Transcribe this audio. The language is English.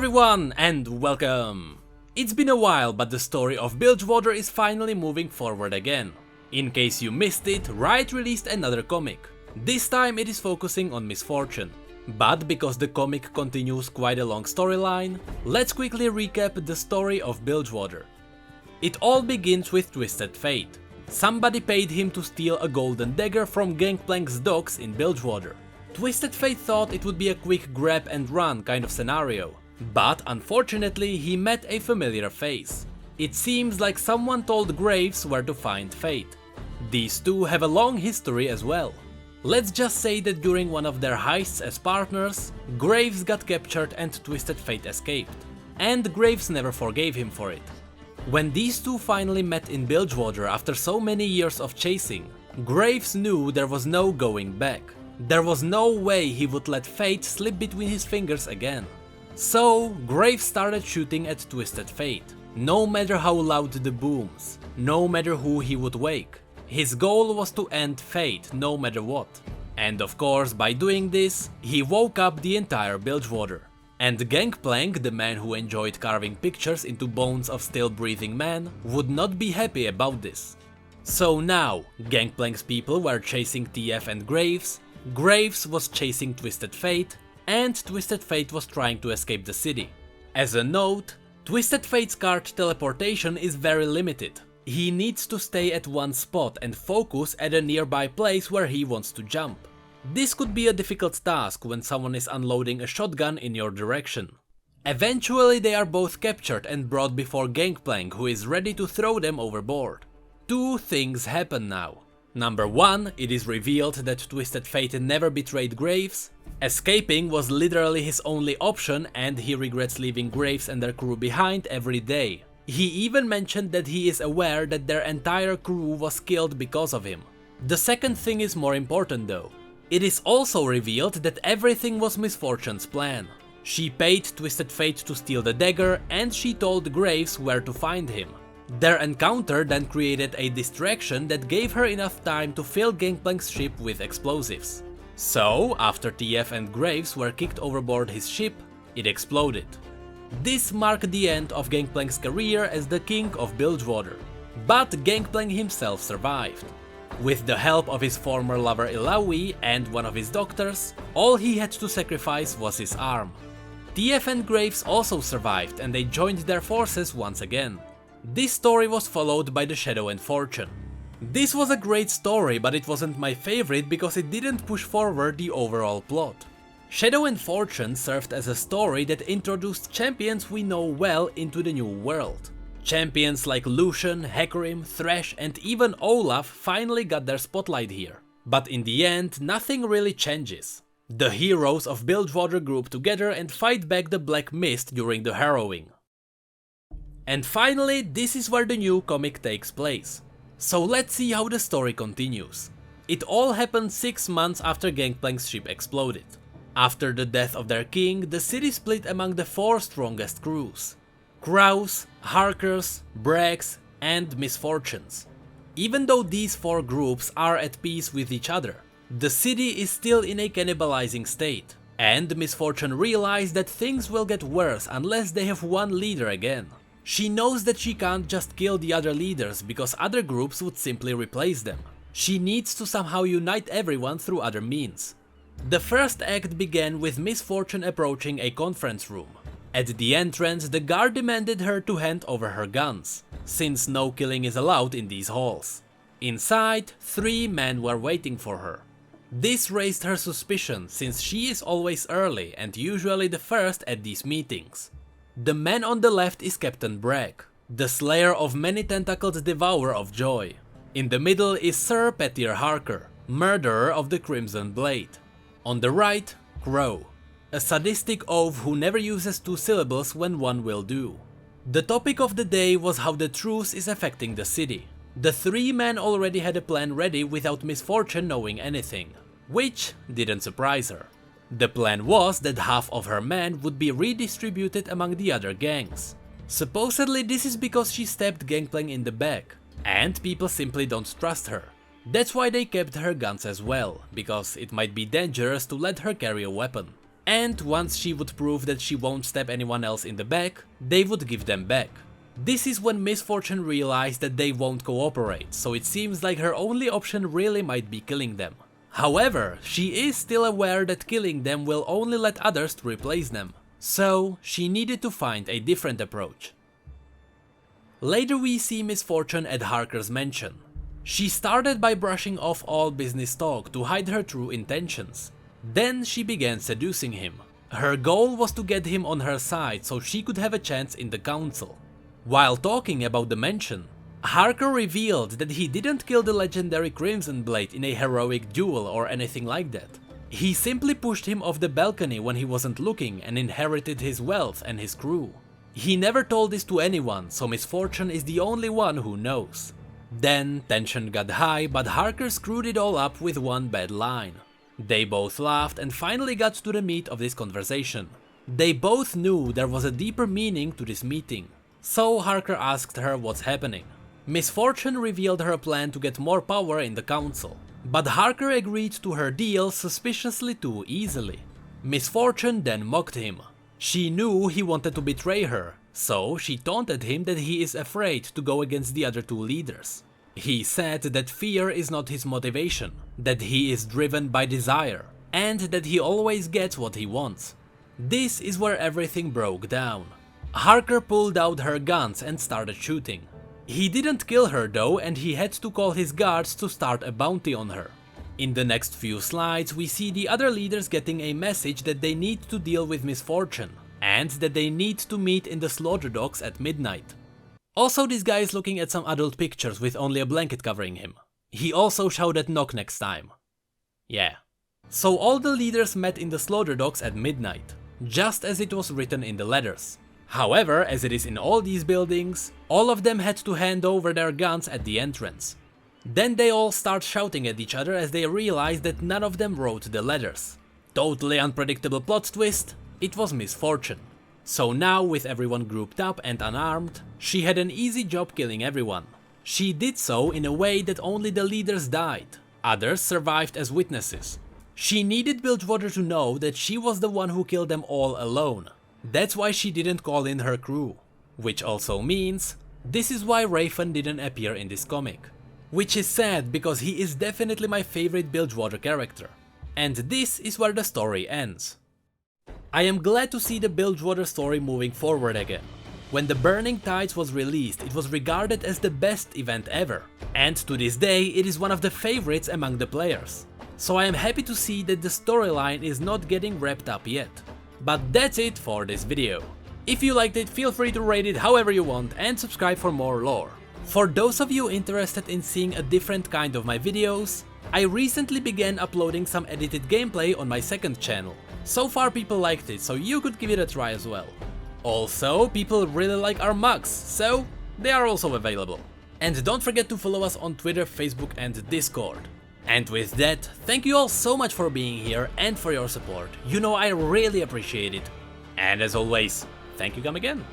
everyone and welcome! It's been a while, but the story of Bilgewater is finally moving forward again. In case you missed it, Riot released another comic. This time it is focusing on misfortune. But because the comic continues quite a long storyline, let's quickly recap the story of Bilgewater. It all begins with Twisted Fate. Somebody paid him to steal a golden dagger from Gangplank's docks in Bilgewater. Twisted Fate thought it would be a quick grab and run kind of scenario, but unfortunately he met a familiar face. It seems like someone told Graves where to find Fate. These two have a long history as well. Let's just say that during one of their heists as partners, Graves got captured and Twisted Fate escaped, and Graves never forgave him for it. When these two finally met in Bilgewater after so many years of chasing, Graves knew there was no going back. There was no way he would let Fate slip between his fingers again. So Graves started shooting at Twisted Fate, no matter how loud the booms, no matter who he would wake. His goal was to end Fate no matter what. And of course, by doing this, he woke up the entire Bilgewater. And Gangplank, the man who enjoyed carving pictures into bones of still breathing men, would not be happy about this. So now, Gangplank's people were chasing TF and Graves, Graves was chasing Twisted Fate, and Twisted Fate was trying to escape the city. As a note, Twisted Fate's card teleportation is very limited. He needs to stay at one spot and focus at a nearby place where he wants to jump. This could be a difficult task when someone is unloading a shotgun in your direction. Eventually they are both captured and brought before Gangplank, who is ready to throw them overboard. Two things happen now. Number 1, it is revealed that Twisted Fate never betrayed Graves. Escaping was literally his only option and he regrets leaving Graves and their crew behind every day. He even mentioned that he is aware that their entire crew was killed because of him. The second thing is more important though. It is also revealed that everything was Misfortune's plan. She paid Twisted Fate to steal the dagger and she told Graves where to find him. Their encounter then created a distraction that gave her enough time to fill Gangplank's ship with explosives. So, after TF and Graves were kicked overboard his ship, it exploded. This marked the end of Gangplank's career as the king of Bilgewater. But Gangplank himself survived. With the help of his former lover Ilaoi and one of his doctors, all he had to sacrifice was his arm. TF and Graves also survived and they joined their forces once again. This story was followed by the Shadow and Fortune. This was a great story, but it wasn't my favorite because it didn't push forward the overall plot. Shadow and Fortune served as a story that introduced champions we know well into the new world. Champions like Lucian, Hecarim, Thresh and even Olaf finally got their spotlight here. But in the end, nothing really changes. The heroes of Bilgewater group together and fight back the Black Mist during the harrowing. And finally, this is where the new comic takes place. So let's see how the story continues. It all happened 6 months after Gangplank's ship exploded. After the death of their king, the city split among the 4 strongest crews: Crows, Harkers, Brags, and Misfortunes. Even though these 4 groups are at peace with each other, the city is still in a cannibalizing state, and Misfortune realized that things will get worse unless they have one leader again. She knows that she can't just kill the other leaders because other groups would simply replace them. She needs to somehow unite everyone through other means. The first act began with Misfortune approaching a conference room. At the entrance, the guard demanded her to hand over her guns, since no killing is allowed in these halls. Inside, 3 men were waiting for her. This raised her suspicion since she is always early and usually the first at these meetings. The man on the left is Captain Bragg, the slayer of many tentacled devourer of joy. In the middle is Sir Petyr Harker, murderer of the Crimson Blade. On the right, Crow, a sadistic oaf who never uses 2 syllables when one will do. The topic of the day was how the truce is affecting the city. The 3 men already had a plan ready without Misfortune knowing anything, which didn't surprise her. The plan was that half of her men would be redistributed among the other gangs. Supposedly this is because she stabbed Gangplank in the back, and people simply don't trust her. That's why they kept her guns as well, because it might be dangerous to let her carry a weapon. and once she would prove that she won't stab anyone else in the back, they would give them back. This is when Miss Fortune realized that they won't cooperate, so it seems like her only option really might be killing them. However, she is still aware that killing them will only let others to replace them, so she needed to find a different approach. Later we see Miss Fortune at Harker's mansion. She started by brushing off all business talk to hide her true intentions. Then she began seducing him. Her goal was to get him on her side so she could have a chance in the council. While talking about the mansion, Harker revealed that he didn't kill the legendary Crimson Blade in a heroic duel or anything like that. He simply pushed him off the balcony when he wasn't looking and inherited his wealth and his crew. He never told this to anyone, so Miss Fortune is the only one who knows. Then tension got high, but Harker screwed it all up with one bad line. They both laughed and finally got to the meat of this conversation. They both knew there was a deeper meaning to this meeting. So Harker asked her what's happening. Miss Fortune revealed her plan to get more power in the council, but Harker agreed to her deal suspiciously too easily. Miss Fortune then mocked him. She knew he wanted to betray her, so she taunted him that he is afraid to go against the other two leaders. He said that fear is not his motivation, that he is driven by desire, and that he always gets what he wants. This is where everything broke down. Harker pulled out her guns and started shooting. He didn't kill her though, and he had to call his guards to start a bounty on her. In the next few slides we see the other leaders getting a message that they need to deal with Miss Fortune, and that they need to meet in the slaughter docks at midnight. Also, this guy is looking at some adult pictures with only a blanket covering him. He also shouted knock next time. Yeah. So all the leaders met in the slaughter docks at midnight, just as it was written in the letters. However, as it is in all these buildings, all of them had to hand over their guns at the entrance. Then they all start shouting at each other as they realize that none of them wrote the letters. Totally unpredictable plot twist, it was Miss Fortune. So now, with everyone grouped up and unarmed, she had an easy job killing everyone. She did so in a way that only the leaders died, others survived as witnesses. She needed Bilgewater to know that she was the one who killed them all alone. That's why she didn't call in her crew. Which also means, this is why Rafen didn't appear in this comic. Which is sad because he is definitely my favorite Bilgewater character. And this is where the story ends. I am glad to see the Bilgewater story moving forward again. When the Burning Tides was released, it was regarded as the best event ever, and to this day it is one of the favorites among the players. So I am happy to see that the storyline is not getting wrapped up yet. But that's it for this video. If you liked it, feel free to rate it however you want and subscribe for more lore. For those of you interested in seeing a different kind of my videos, I recently began uploading some edited gameplay on my second channel. So far people liked it, so you could give it a try as well. Also, people really like our mugs, so they are also available. And don't forget to follow us on Twitter, Facebook and Discord. And with that, thank you all so much for being here and for your support. You know I really appreciate it. And as always, thank you come again.